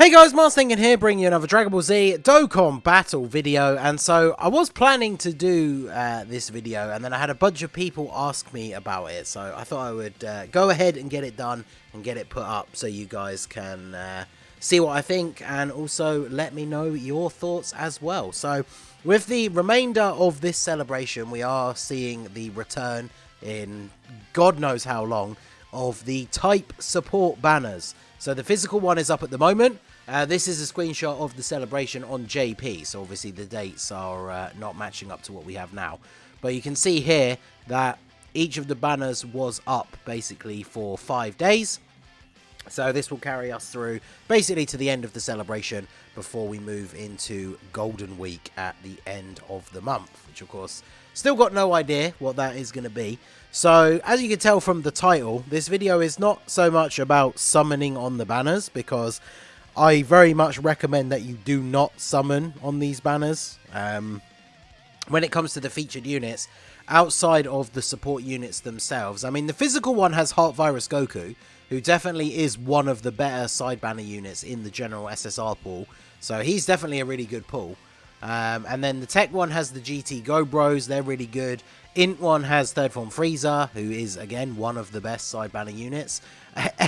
Hey guys, Mars Thinking here, bringing you another Dragon Ball Z Dokkan battle video. And so I was planning to do this video, and then I had a bunch of people ask me about it. So I thought I would go ahead and get it done and get it put up so you guys can see what I think and also let me know your thoughts as well. So with the remainder of this celebration, we are seeing the return in God knows how long of the type support banners. So the physical one is up at the moment. This is a screenshot of the celebration on JP, so obviously the dates are not matching up to what we have now. But you can see here that each of the banners was up basically for 5 days. So this will carry us through basically to the end of the celebration before we move into Golden Week at the end of the month, which of course still got no idea what that is going to be. So as you can tell from the title, this video is not so much about summoning on the banners, because I very much recommend that you do not summon on these banners. When it comes to the featured units, outside of the support units themselves, I mean, the physical one has Heart Virus Goku, who definitely is one of the better side banner units in the general SSR pool. So he's definitely a really good pull. And then the tech one has the GT Go Bros, they're really good. Int one has Third Form Frieza, who is again one of the best side banner units.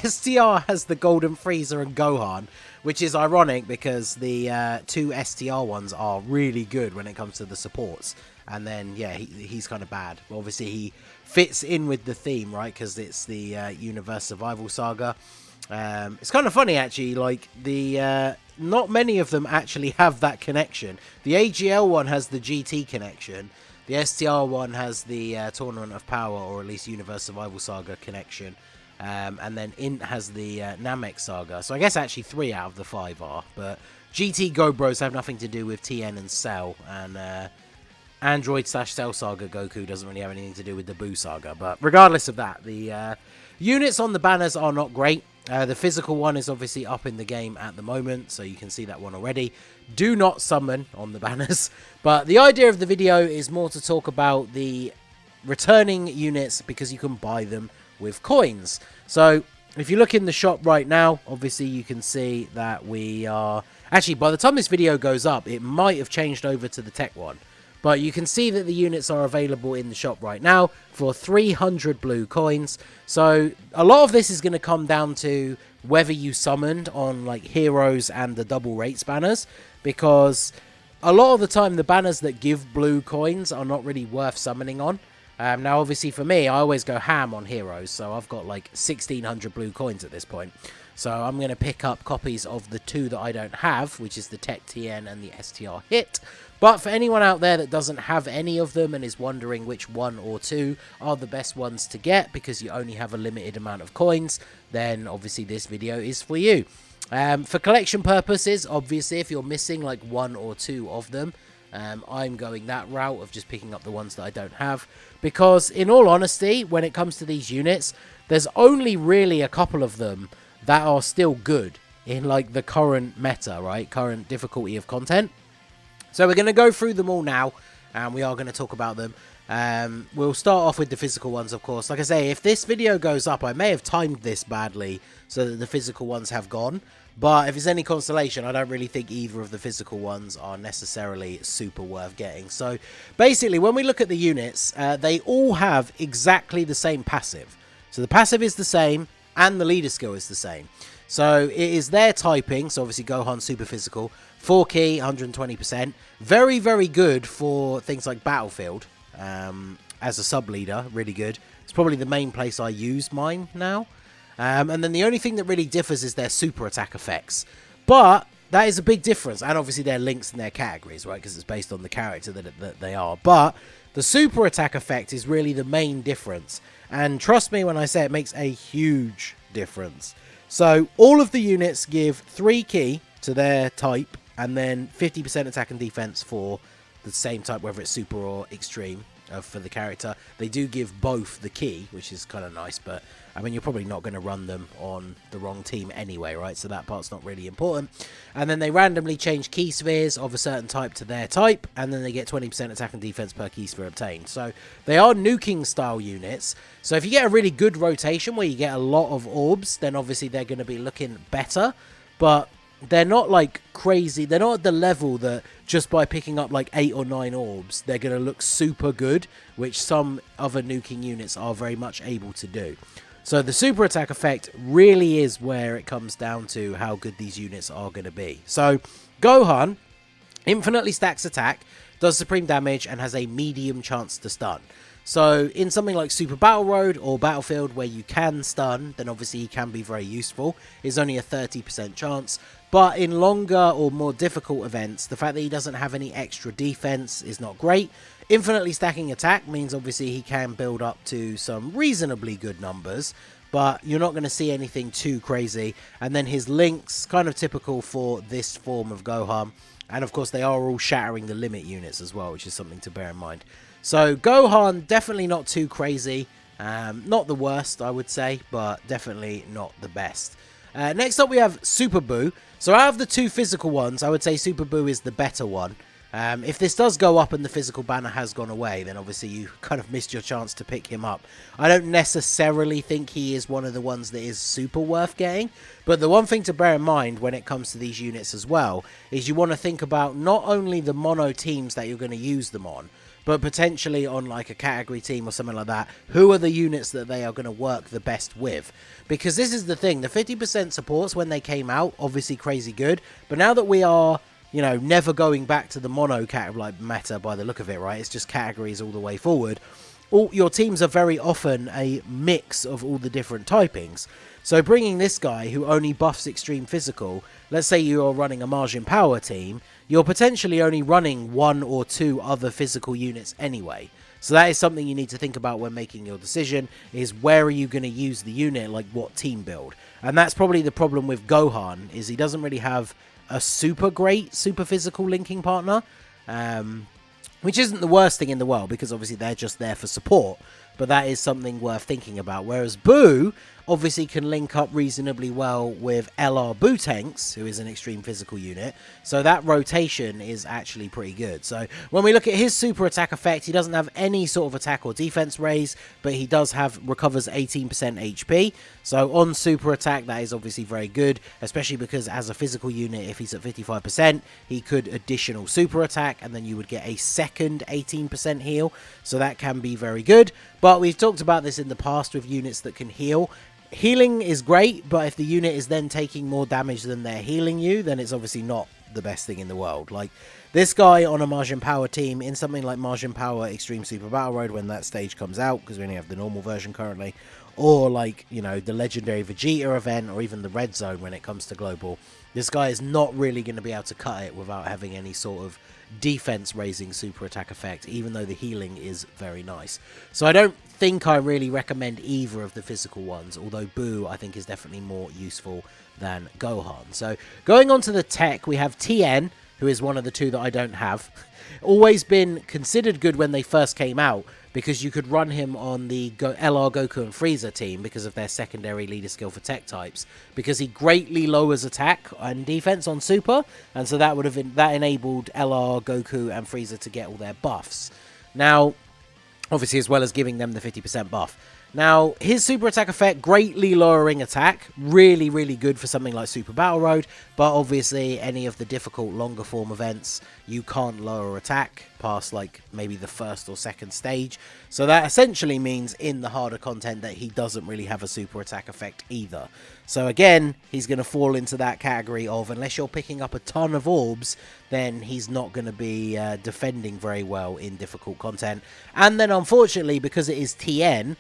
STR has the Golden Frieza and Gohan, which is ironic because the two STR ones are really good when it comes to the supports. And then, yeah, he's kind of bad. But obviously, he fits in with the theme, right? Because it's the Universe Survival Saga. It's kind of funny, actually. Like, the not many of them actually have that connection. The AGL one has the GT connection. The STR one has the Tournament of Power, or at least Universe Survival Saga connection. And then Int has the Namek Saga. So I guess actually 3 out of the 5 are. But GT Go Bros have nothing to do with TN and Cell. And Android/Cell Saga Goku doesn't really have anything to do with the Buu Saga. But regardless of that, the units on the banners are not great. The physical one is obviously up in the game at the moment, so you can see that one already. Do not summon on the banners. But the idea of the video is more to talk about the returning units, because you can buy them with coins. So if you look in the shop right now, obviously you can see that we are... Actually, by the time this video goes up, it might have changed over to the tech one. But you can see that the units are available in the shop right now for 300 blue coins. So a lot of this is going to come down to whether you summoned on like Heroes and the double rates banners, because a lot of the time the banners that give blue coins are not really worth summoning on. Now, obviously for me, I always go ham on Heroes, so I've got like 1600 blue coins at this point. So I'm going to pick up copies of the 2 that I don't have, which is the Tech TN and the STR Hit. But for anyone out there that doesn't have any of them and is wondering which 1 or 2 are the best ones to get because you only have a limited amount of coins, then obviously this video is for you. For collection purposes, obviously if you're missing like 1 or 2 of them, I'm going that route of just picking up the ones that I don't have, because in all honesty, when it comes to these units, there's only really a couple of them that are still good in like the current meta, right? Current difficulty of content. So we're going to go through them all now, and we are going to talk about them. We'll start off with the physical ones, of course. Like I say, if this video goes up, I may have timed this badly so that the physical ones have gone. But if it's any consolation, I don't really think either of the physical ones are necessarily super worth getting. So basically, when we look at the units, they all have exactly the same passive. So the passive is the same, and the leader skill is the same. So it is their typing, so obviously Gohan super physical, 4 key, 120%. Very, very good for things like Battlefield as a sub-leader, really good. It's probably the main place I use mine now. And then the only thing that really differs is their super attack effects. But that is a big difference, and obviously their links and their categories, right? Because it's based on the character that they are. But the super attack effect is really the main difference. And trust me when I say it makes a huge difference. So all of the units give 3 key to their type, and then 50% attack and defense for the same type, whether it's super or extreme for the character. They do give both the key, which is kind of nice, but I mean, you're probably not going to run them on the wrong team anyway, right? So that part's not really important. And then they randomly change key spheres of a certain type to their type, and then they get 20% attack and defense per key sphere obtained. So they are nuking style units. So if you get a really good rotation where you get a lot of orbs, then obviously they're going to be looking better. But they're not like crazy. They're not at the level that just by picking up like 8 or 9 orbs, they're going to look super good, which some other nuking units are very much able to do. So the super attack effect really is where it comes down to how good these units are going to be. So Gohan infinitely stacks attack, does supreme damage, and has a medium chance to stun. So in something like Super Battle Road or Battlefield where you can stun, then obviously he can be very useful. It's only a 30% chance. But in longer or more difficult events, the fact that he doesn't have any extra defense is not great. Infinitely stacking attack means obviously he can build up to some reasonably good numbers, but you're not going to see anything too crazy. And then his links, kind of typical for this form of Gohan. And of course they are all shattering the limit units as well, which is something to bear in mind. So Gohan, definitely not too crazy. Not the worst, I would say, but definitely not the best. Next up we have Super Buu. So out of the 2 physical ones, I would say Super Buu is the better one. If this does go up and the physical banner has gone away, then obviously you kind of missed your chance to pick him up. I don't necessarily think he is one of the ones that is super worth getting, but the one thing to bear in mind when it comes to these units as well is you want to think about not only the mono teams that you're going to use them on, but potentially on like a category team or something like that, who are the units that they are going to work the best with? Because this is the thing, the 50% supports when they came out, obviously crazy good, but now that we are, you know, never going back to the mono category like meta by the look of it, right? It's just categories all the way forward. All your teams are very often a mix of all the different typings. So bringing this guy who only buffs extreme physical, let's say you're running a Majin Power team, you're potentially only running 1 or 2 other physical units anyway. So that is something you need to think about when making your decision, is where are you going to use the unit, like what team build. And that's probably the problem with Gohan, is he doesn't really have a super great super physical linking partner, which isn't the worst thing in the world because obviously they're just there for support, but that is something worth thinking about. Whereas Buu obviously can link up reasonably well with LR Bootanks, who is an extreme physical unit, so that rotation is actually pretty good. So when we look at his super attack effect, he doesn't have any sort of attack or defense raise, but he does have recovers 18% HP. So on super attack, that is obviously very good, especially because as a physical unit, if he's at 55%, he could additional super attack, and then you would get a second 18% heal. So that can be very good. But we've talked about this in the past with units that can heal. Healing is great, but if the unit is then taking more damage than they're healing you, then it's obviously not the best thing in the world. Like this guy on a Majin Power team, in something like Majin Power Extreme Super Battle Road when that stage comes out, because we only have the normal version currently, or like, you know, the legendary Vegeta event, or even the Red Zone when it comes to global, this guy is not really going to be able to cut it without having any sort of defense raising super attack effect, even though the healing is very nice. So I don't think I really recommend either of the physical ones, although Buu I think is definitely more useful than Gohan. So going on to the tech, we have Tien, who is one of the 2 that I don't have. Always been considered good when they first came out, because you could run him on the LR Goku and Frieza team because of their secondary leader skill for tech types, because he greatly lowers attack and defense on super, and so that would have been, that enabled LR Goku and Frieza to get all their buffs. Now, obviously, as well as giving them the 50% buff. Now, his super attack effect, greatly lowering attack, really, really good for something like Super Battle Road, but obviously any of the difficult longer form events, you can't lower attack past like maybe the 1st or 2nd stage. So that essentially means in the harder content that he doesn't really have a super attack effect either. So again, he's going to fall into that category of, unless you're picking up a ton of orbs, then he's not going to be defending very well in difficult content. And then unfortunately, because it is Tien,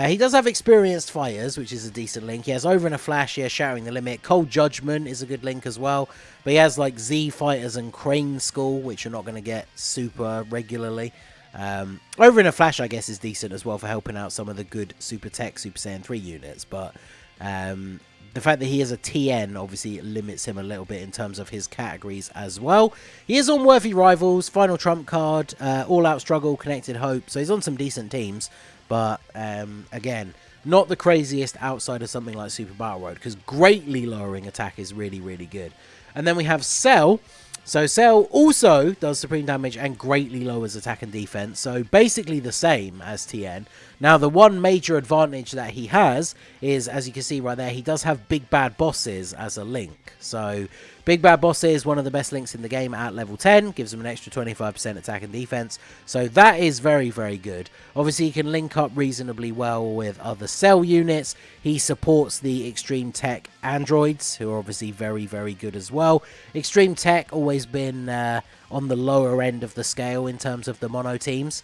he does have experienced fighters, which is a decent link. He has Over in a Flash here, Shattering the Limit. Cold Judgment is a good link as well. But he has like Z Fighters and Crane School, which you're not going to get super regularly. Over in a Flash, I guess, is decent as well for helping out some of the good Super Tech, Super Saiyan 3 units. But the fact that he is a TN obviously limits him a little bit in terms of his categories as well. He is on Worthy Rivals, Final Trump Card, All Out Struggle, Connected Hope. So he's on some decent teams. But, again, not the craziest outside of something like Super Battle Road, because greatly lowering attack is really, really good. And then we have Cell. So Cell also does supreme damage and greatly lowers attack and defense. So basically the same as TN. Now, the one major advantage that he has is, as you can see right there, he does have big bad bosses as a link. So Big Bad Boss is one of the best links in the game at level 10, gives him an extra 25% attack and defense, so that is very, very good. Obviously, he can link up reasonably well with other cell units. He supports the Extreme Tech androids, who are obviously very, very good as well. Extreme Tech always been on the lower end of the scale in terms of the mono teams.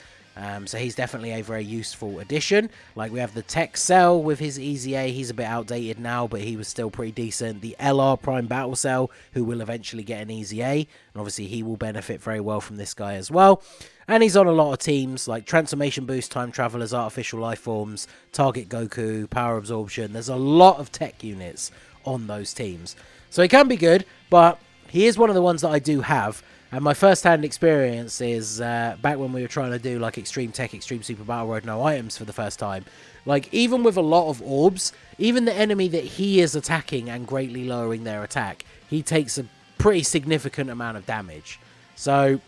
So he's definitely a very useful addition. Like, we have the Tech Cell with his Easy A. He's a bit outdated now, but he was still pretty decent. The LR Prime Battle Cell, who will eventually get an Easy A. And obviously he will benefit very well from this guy as well. And he's on a lot of teams like Transformation Boost, Time Travelers, Artificial Life Forms, Target Goku, Power Absorption. There's a lot of tech units on those teams. So he can be good, but he is one of the ones that I do have. And my first-hand experience is back when we were trying to do like Extreme Tech, Extreme Super Battle Road, no items for the first time. Like, even with a lot of orbs, even the enemy that he is attacking and greatly lowering their attack, he takes a pretty significant amount of damage. So,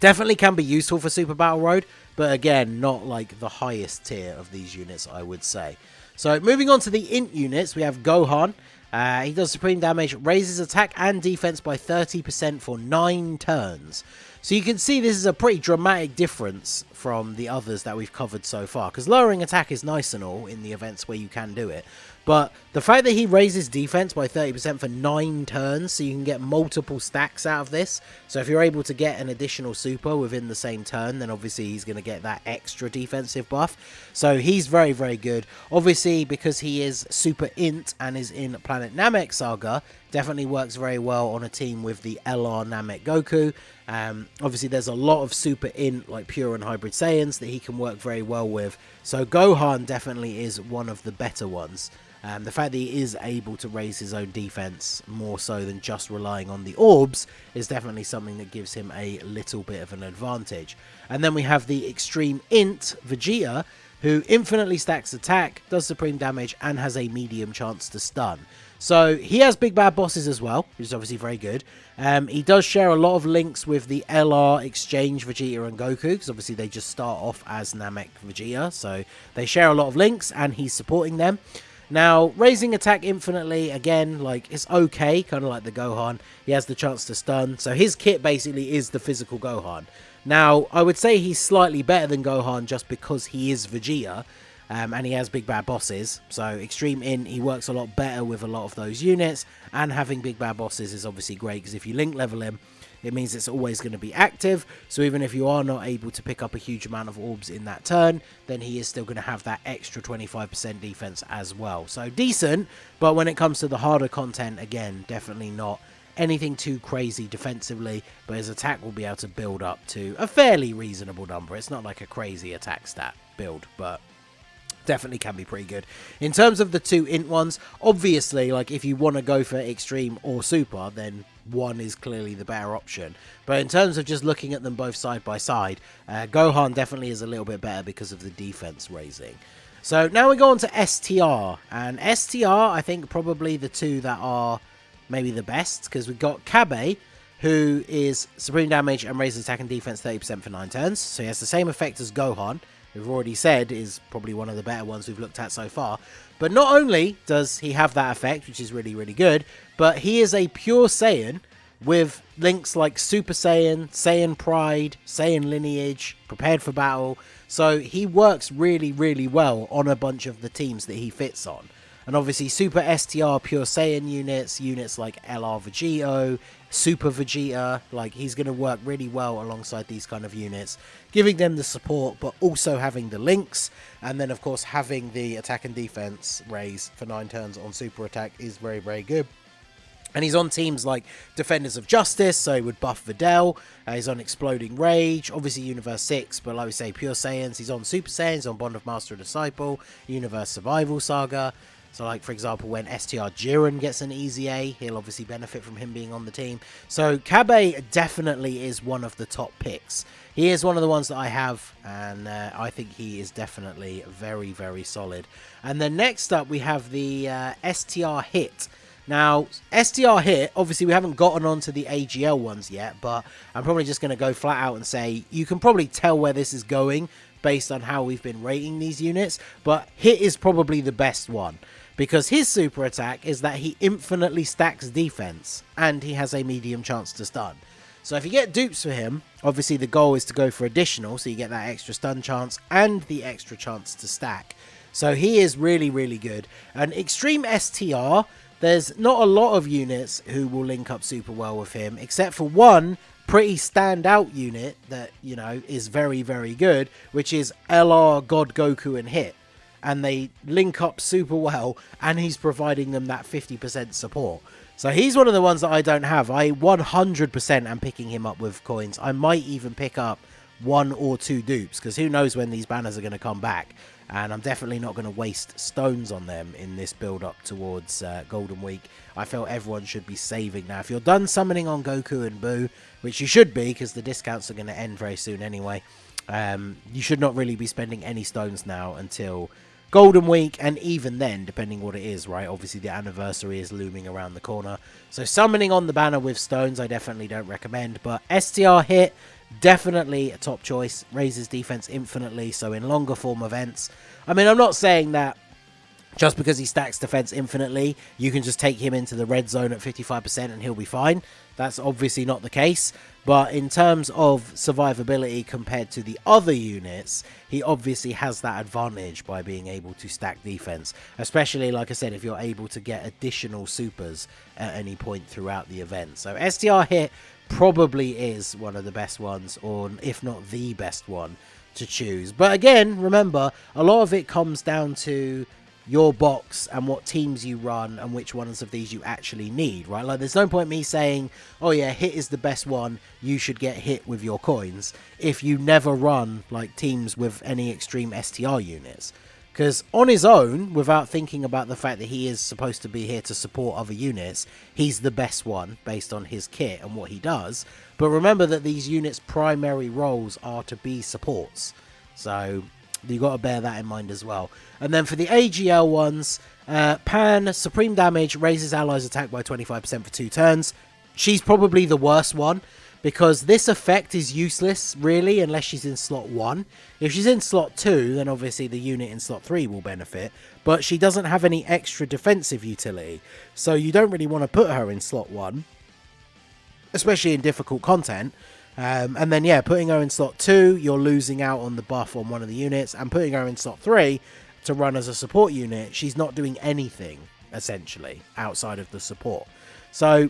definitely can be useful for Super Battle Road, but again, not like the highest tier of these units, I would say. So, moving on to the int units, we have Gohan. He does supreme damage, raises attack and defense by 30% for 9 turns. So you can see this is a pretty dramatic difference from the others that we've covered so far. Because lowering attack is nice and all in the events where you can do it. But the fact that he raises defense by 30% for 9 turns, so you can get multiple stacks out of this. So if you're able to get an additional super within the same turn, then obviously he's going to get that extra defensive buff. So he's very, very good. Obviously, because he is super int and is in Planet Namek Saga, definitely works very well on a team with the LR Namek Goku. Obviously, there's a lot of super int, like pure and hybrid Saiyans, that he can work very well with. So Gohan definitely is one of the better ones. The fact that he is able to raise his own defense more so than just relying on the orbs is definitely something that gives him a little bit of an advantage. And then we have the Extreme Int Vegeta, who infinitely stacks attack, does supreme damage, and has a medium chance to stun. So he has Big Bad Bosses as well, which is obviously very good. He does share a lot of links with the LR Exchange Vegeta and Goku, because obviously they just start off as Namek Vegeta, so they share a lot of links, and he's supporting them. Now, raising attack infinitely, again, like, it's okay, kind of like the Gohan. He has the chance to stun, so his kit basically is the physical Gohan. Now, I would say he's slightly better than Gohan just because he is Vegeta, and he has Big Bad Bosses. So, Extreme Int, he works a lot better with a lot of those units, and having Big Bad Bosses is obviously great, because if you link level him, it means it's always going to be active. So even if you are not able to pick up a huge amount of orbs in that turn, then he is still going to have that extra 25% defense as well. So decent, but when it comes to the harder content, again, definitely not anything too crazy defensively, but his attack will be able to build up to a fairly reasonable number. It's not like a crazy attack stat build, but definitely can be pretty good. In terms of the two int ones, obviously, like, if you want to go for extreme or super, then one is clearly the better option. But in terms of just looking at them both side by side, Gohan definitely is a little bit better because of the defense raising. So now we go on to STR, and STR, I think probably the two that are maybe the best, because we've got Kabe, who is supreme damage and raises attack and defense 30% for 9 turns, so he has the same effect as Gohan, we've already said is probably one of the better ones we've looked at so far. But not only does he have that effect, which is really, really good, but he is a pure Saiyan with links like Super Saiyan, Saiyan Pride, Saiyan Lineage, Prepared for Battle. So he works really, really well on a bunch of the teams that he fits on. And obviously Super STR Pure Saiyan units like LR Vegito, Super Vegeta, like, he's going to work really well alongside these kind of units, giving them the support but also having the links, and then of course having the attack and defense raise for 9 turns on super attack is very, very good. And he's on teams like Defenders of Justice, so he would buff Videl. He's on Exploding Rage, obviously Universe 6, but like we say, Pure Saiyans. He's on Super Saiyans, he's on Bond of Master and Disciple, Universe Survival Saga. So, like, for example, when STR Jiren gets an Easy A, he'll obviously benefit from him being on the team. So, Kabe definitely is one of the top picks. He is one of the ones that I have, and I think he is definitely very, very solid. And then next up, we have the STR Hit. Now, STR Hit, obviously we haven't gotten onto the AGL ones yet, but I'm probably just going to go flat out and say you can probably tell where this is going based on how we've been rating these units, but Hit is probably the best one. because his super attack is that he infinitely stacks defense and he has a medium chance to stun. So if you get dupes for him, obviously the goal is to go for additional, so you get that extra stun chance and the extra chance to stack. So he is really, really good. And Extreme STR, there's not a lot of units who will link up super well with him, except for one pretty standout unit that, you know, is very, very good, which is LR, God Goku, and Hit. And they link up super well, and he's providing them that 50% support. So he's one of the ones that I don't have. I 100% am picking him up with coins. I might even pick up 1 or 2 dupes, because who knows when these banners are going to come back. And I'm definitely not going to waste stones on them in this build-up towards Golden Week. I feel everyone should be saving now. If you're done summoning on Goku and Boo, which you should be, because the discounts are going to end very soon anyway, you should not really be spending any stones now until Golden Week, and even then, depending what it is, right? Obviously, the anniversary is looming around the corner. So summoning on the banner with stones, I definitely don't recommend. But STR Hit, definitely a top choice. Raises defense infinitely, so in longer form events. I mean, I'm not saying that just because he stacks defense infinitely, you can just take him into the red zone at 55% and he'll be fine. That's obviously not the case. But in terms of survivability compared to the other units, he obviously has that advantage by being able to stack defense. Especially, like I said, if you're able to get additional supers at any point throughout the event. So STR Hit probably is one of the best ones, or if not the best one to choose. But again, remember, a lot of it comes down to your box and what teams you run and which ones of these you actually need, right? Like, there's no point me saying, oh yeah, Hit is the best one, you should get Hit with your coins, if you never run like teams with any extreme STR units. Because on his own, without thinking about the fact that he is supposed to be here to support other units, he's the best one based on his kit and what he does. But remember that these units' primary roles are to be supports. So you got to bear that in mind as well. And then for the AGL ones, Pan, Supreme Damage, raises allies' attack by 25% for 2 turns. She's probably the worst one, because this effect is useless, really, unless she's in slot 1. If she's in slot 2, then obviously the unit in slot 3 will benefit, but she doesn't have any extra defensive utility, so you don't really want to put her in slot 1, especially in difficult content. And then, yeah, putting her in slot 2, you're losing out on the buff on one of the units, and putting her in slot 3 to run as a support unit, she's not doing anything, essentially, outside of the support. So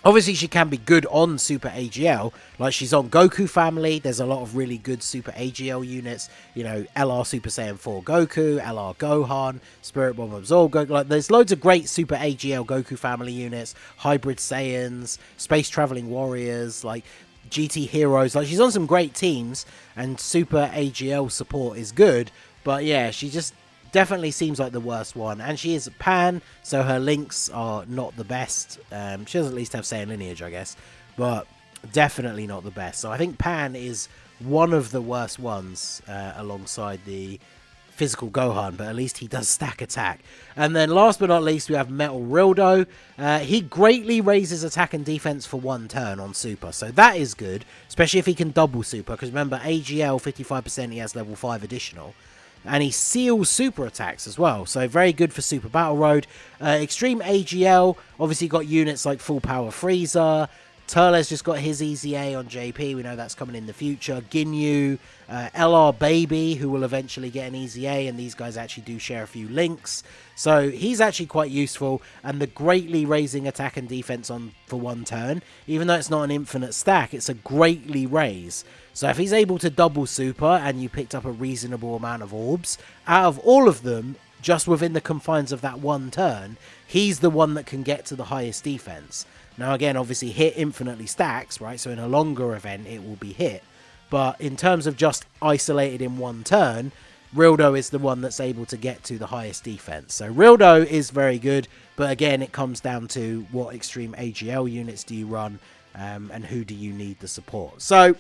obviously she can be good on Super AGL, like she's on Goku Family. There's a lot of really good Super AGL units, you know, LR Super Saiyan 4 Goku, LR Gohan, Spirit Bomb Absorb Goku. Like, there's loads of great Super AGL Goku Family units, Hybrid Saiyans, Space Traveling Warriors, like GT Heroes. Like, she's on some great teams, and Super AGL support is good, but yeah, she just definitely seems like the worst one. And she is Pan, so her links are not the best. She does at least have Saiyan lineage, I guess, but definitely not the best. So I think Pan is one of the worst ones, alongside the physical Gohan, but at least he does stack attack. And then last but not least, we have Metal Rildo. He greatly raises attack and defense for 1 turn on Super, so that is good, especially if he can double Super, because remember, AGL 55%, he has level 5 additional. And he seals super attacks as well, so very good for Super Battle Road. Extreme AGL, obviously got units like Full Power Frieza. Turles just got his Easy A on JP, we know that's coming in the future. Ginyu, LR Baby, who will eventually get an Easy A, and these guys actually do share a few links. So he's actually quite useful, and the greatly raising attack and defense on for 1 turn, even though it's not an infinite stack, it's a greatly raise. So if he's able to double super, and you picked up a reasonable amount of orbs, out of all of them, just within the confines of that 1 turn, he's the one that can get to the highest defense. Now again, obviously Hit infinitely stacks, right? So in a longer event, it will be Hit. But in terms of just isolated in 1 turn, Rildo is the one that's able to get to the highest defense. So Rildo is very good, but again, it comes down to what extreme AGL units do you run, and who do you need the support. So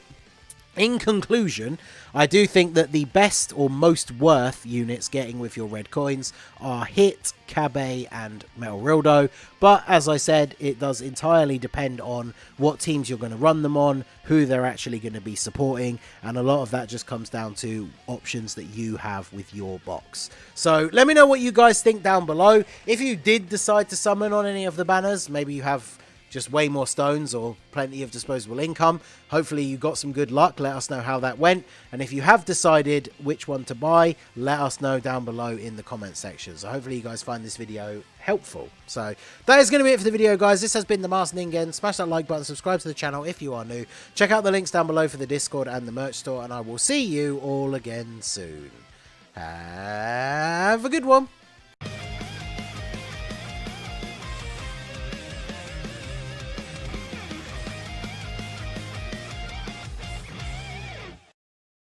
In conclusion, I do think that the best or most worth units getting with your red coins are Hit, Kabe, and Melrildo. But as I said, it does entirely depend on what teams you're going to run them on, who they're actually going to be supporting, and a lot of that just comes down to options that you have with your box. So let me know what you guys think down below. If you did decide to summon on any of the banners, maybe you have just way more stones or plenty of disposable income. Hopefully you got some good luck. Let us know how that went. And if you have decided which one to buy, let us know down below in the comment section. So hopefully you guys find this video helpful. So that is going to be it for the video, guys. This has been the Masked Ningen. Smash that like button, subscribe to the channel if you are new. Check out the links down below for the Discord and the merch store, and I will see you all again soon. Have a good one.